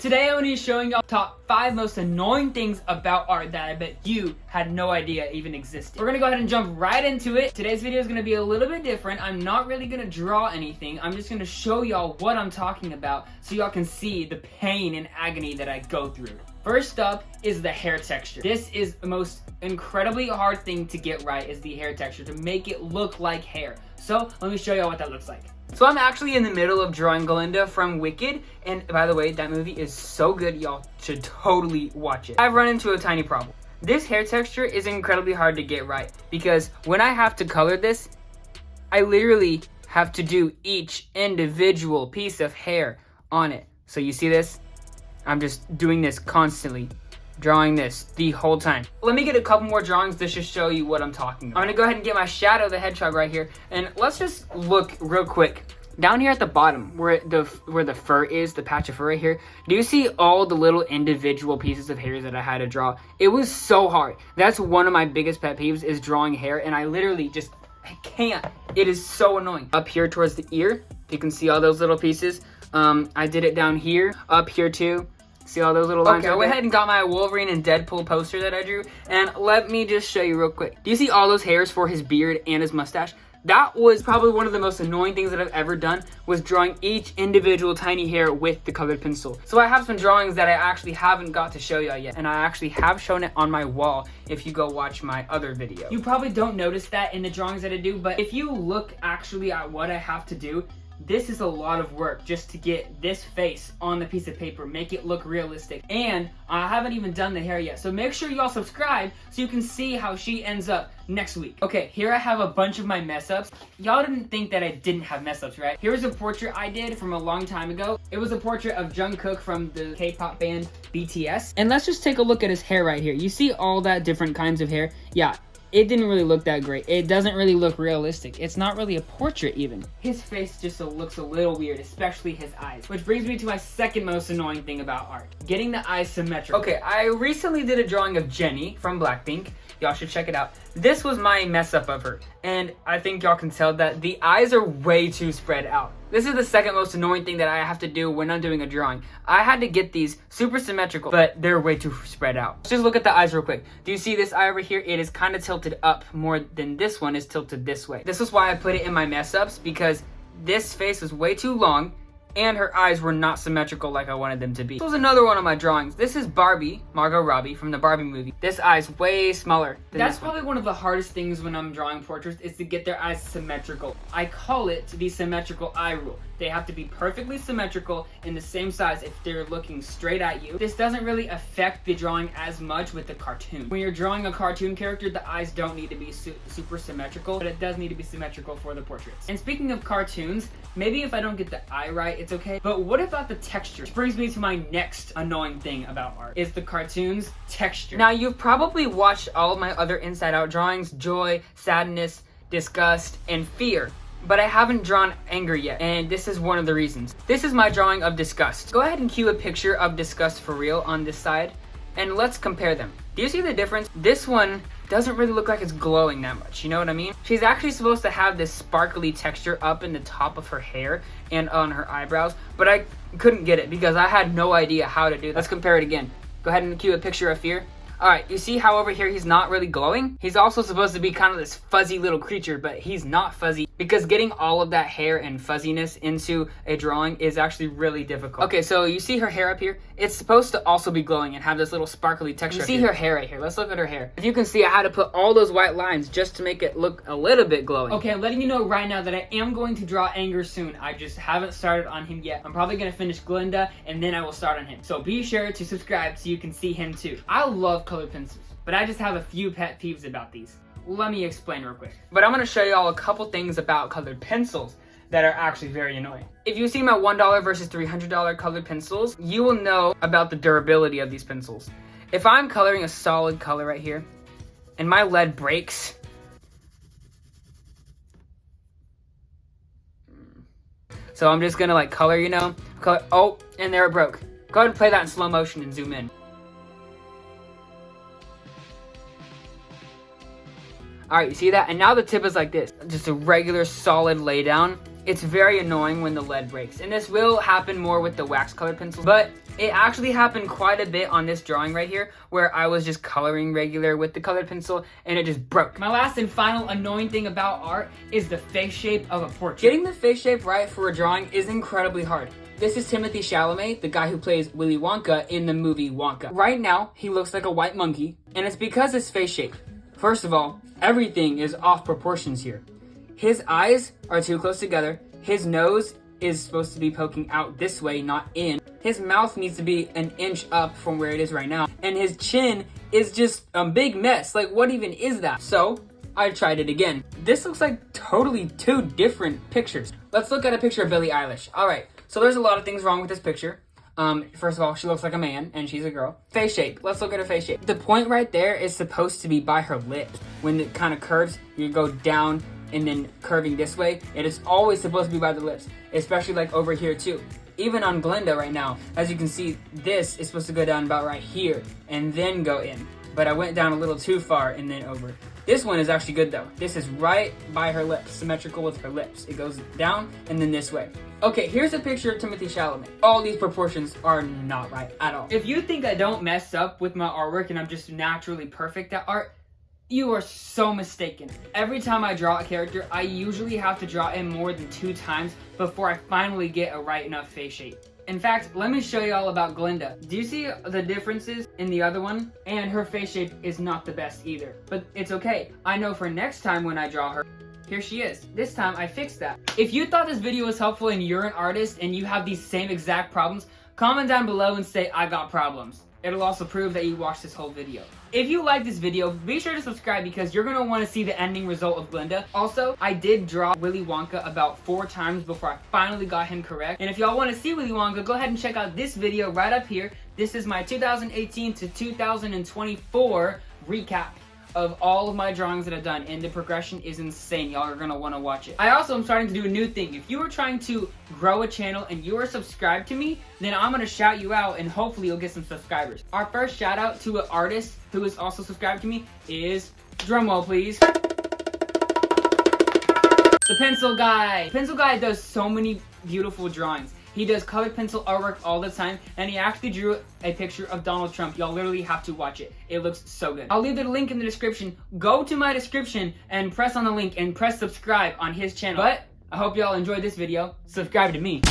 Today I'm going to be showing y'all top 5 most annoying things about art that I bet you had no idea even existed. We're going to go ahead and jump right into it. Today's video is going to be a little bit different. I'm not really going to draw anything. I'm just going to show y'all what I'm talking about so y'all can see the pain and agony that I go through. First up is the hair texture. This is the most incredibly hard thing to get right, is the hair texture, to make it look like hair. So let me show y'all what that looks like. So I'm actually in the middle of drawing Glinda from Wicked, and by the way, that movie is so good, y'all should totally watch it. I've run into a tiny problem. This hair texture is incredibly hard to get right, because when I have to color this, I literally have to do each individual piece of hair on it. So you see this? I'm just doing this constantly, drawing this the whole time. Let me get a couple more drawings to just show you what I'm talking about. I'm gonna go ahead and get my Shadow the Hedgehog right here, and let's just look real quick. Down here at the bottom, where the fur is, the patch of fur right here, do you see all the little individual pieces of hair that I had to draw? It was so hard. That's one of my biggest pet peeves, is drawing hair, and I literally I can't. It is so annoying. Up here towards the ear, you can see all those little pieces. I did it down here, up here too. See all those little lines? Okay, I went ahead and got my Wolverine and Deadpool poster that I drew, and let me just show you real quick. Do you see all those hairs for his beard and his mustache? That was probably one of the most annoying things that I've ever done, was drawing each individual tiny hair with the colored pencil. So I have some drawings that I actually haven't got to show y'all yet, and I actually have shown it on my wall if you go watch my other video. You probably don't notice that in the drawings that I do, but if you look actually at what I have to do, this is a lot of work just to get this face on the piece of paper, make it look realistic. And I haven't even done the hair yet. So make sure y'all subscribe so you can see how she ends up next week. Okay, here I have a bunch of my mess ups. Y'all didn't think that I didn't have mess ups, right? Here's a portrait I did from a long time ago. It was a portrait of Jungkook from the K-pop band BTS. And let's just take a look at his hair right here. You see all that different kinds of hair? Yeah. It didn't really look that great. It doesn't really look realistic. It's not really a portrait even. His face just looks a little weird, especially his eyes. Which brings me to my second most annoying thing about art. Getting the eyes symmetrical. Okay, I recently did a drawing of Jennie from Blackpink. Y'all should check it out. This was my mess up of her, and I think y'all can tell that the eyes are way too spread out. This is the second most annoying thing that I have to do when I'm doing a drawing. I had to get these super symmetrical, but they're way too spread out. Let's just look at the eyes real quick. Do you see this eye over here? It is kind of tilted up more than this one is tilted this way. This is why I put it in my mess ups, because this face was way too long, and her eyes were not symmetrical like I wanted them to be. This was another one of my drawings. This is Barbie, Margot Robbie from the Barbie movie. This eye's way smaller than That's probably one of the hardest things when I'm drawing portraits, is to get their eyes symmetrical. I call it the symmetrical eye rule. They have to be perfectly symmetrical in the same size if they're looking straight at you. This doesn't really affect the drawing as much with the cartoon. When you're drawing a cartoon character, the eyes don't need to be super symmetrical, but it does need to be symmetrical for the portraits. And speaking of cartoons, maybe if I don't get the eye right, it's okay. But what about the texture? Which brings me to my next annoying thing about art, is the cartoon's texture. Now, you've probably watched all of my other Inside Out drawings, joy, sadness, disgust, and fear. But I haven't drawn anger yet, and this is one of the reasons. This is my drawing of disgust. Go ahead and cue a picture of disgust for real on this side, and let's compare them. Do you see the difference? This one doesn't really look like it's glowing that much, you know what I mean? She's actually supposed to have this sparkly texture up in the top of her hair and on her eyebrows, but I couldn't get it because I had no idea how to do that. Let's compare it again. Go ahead and cue a picture of fear. Alright, you see how over here he's not really glowing? He's also supposed to be kind of this fuzzy little creature, but he's not fuzzy, because getting all of that hair and fuzziness into a drawing is actually really difficult. Okay, so you see her hair up here? It's supposed to also be glowing and have this little sparkly texture. You see her hair right here. Let's look at her hair. If you can see, I had to put all those white lines just to make it look a little bit glowing. Okay, I'm letting you know right now that I am going to draw anger soon. I just haven't started on him yet. I'm probably going to finish Glinda, and then I will start on him. So be sure to subscribe so you can see him too. I love colored pencils, but I just have a few pet peeves about these. Let me explain real quick. But I'm going to show you all a couple things about colored pencils that are actually very annoying. If you see my $1 versus $300 colored pencils, you will know about the durability of these pencils. If I'm coloring a solid color right here, and my lead breaks, so I'm just gonna like color, color, oh, and there it broke. Go ahead and play that in slow motion and zoom in. Alright, you see that? And now the tip is like this. Just a regular solid laydown. It's very annoying when the lead breaks. And this will happen more with the wax colored pencils, but It actually happened quite a bit on this drawing right here, where I was just coloring regular with the colored pencil and it just broke. My last and final annoying thing about art is the face shape of a portrait. Getting the face shape right for a drawing is incredibly hard. This is Timothée Chalamet, the guy who plays Willy Wonka in the movie Wonka. Right now, he looks like a white monkey, and it's because his face shape. First of all, everything is off proportions here. His eyes are too close together. His nose is supposed to be poking out this way, not in. His mouth needs to be an inch up from where it is right now. And his chin is just a big mess. Like, what even is that? So, I tried it again. This looks like totally two different pictures. Let's look at a picture of Billie Eilish. Alright, so there's a lot of things wrong with this picture. First of all, she looks like a man, and she's a girl. Face shape. Let's look at her face shape. The point right there is supposed to be by her lips. When it kind of curves, you go down and then curving this way. It is always supposed to be by the lips, especially like over here too. Even on Glinda right now, as you can see, this is supposed to go down about right here and then go in. But I went down a little too far and then over. This one is actually good though. This is right by her lips, symmetrical with her lips. It goes down and then this way. Okay, here's a picture of Timothée Chalamet. All these proportions are not right at all. If you think I don't mess up with my artwork and I'm just naturally perfect at art, you are so mistaken. Every time I draw a character, I usually have to draw it more than 2 times before I finally get a right enough face shape. In fact, let me show you all about Glinda. Do you see the differences in the other one? And her face shape is not the best either. But it's okay. I know for next time when I draw her, here she is. This time I fixed that. If you thought this video was helpful and you're an artist and you have these same exact problems, comment down below and say I got problems. It'll also prove that you watched this whole video. If you like this video, be sure to subscribe because you're going to want to see the ending result of Glinda. Also, I did draw Willy Wonka about 4 times before I finally got him correct. And if y'all want to see Willy Wonka, go ahead and check out this video right up here. This is my 2018 to 2024 recap of all of my drawings that I've done, and the progression is insane. Y'all are gonna want to watch it. I also am starting to do a new thing. If you are trying to grow a channel and you are subscribed to me, then I'm gonna shout you out and hopefully you'll get some subscribers. Our first shout out to an artist who is also subscribed to me is, drumroll please, The Pencil Guy. Pencil Guy does so many beautiful drawings. He does colored pencil artwork all the time, and he actually drew a picture of Donald Trump. Y'all literally have to watch it. It looks so good. I'll leave the link in the description. Go to my description and press on the link and press subscribe on his channel. But I hope y'all enjoyed this video. Subscribe to me.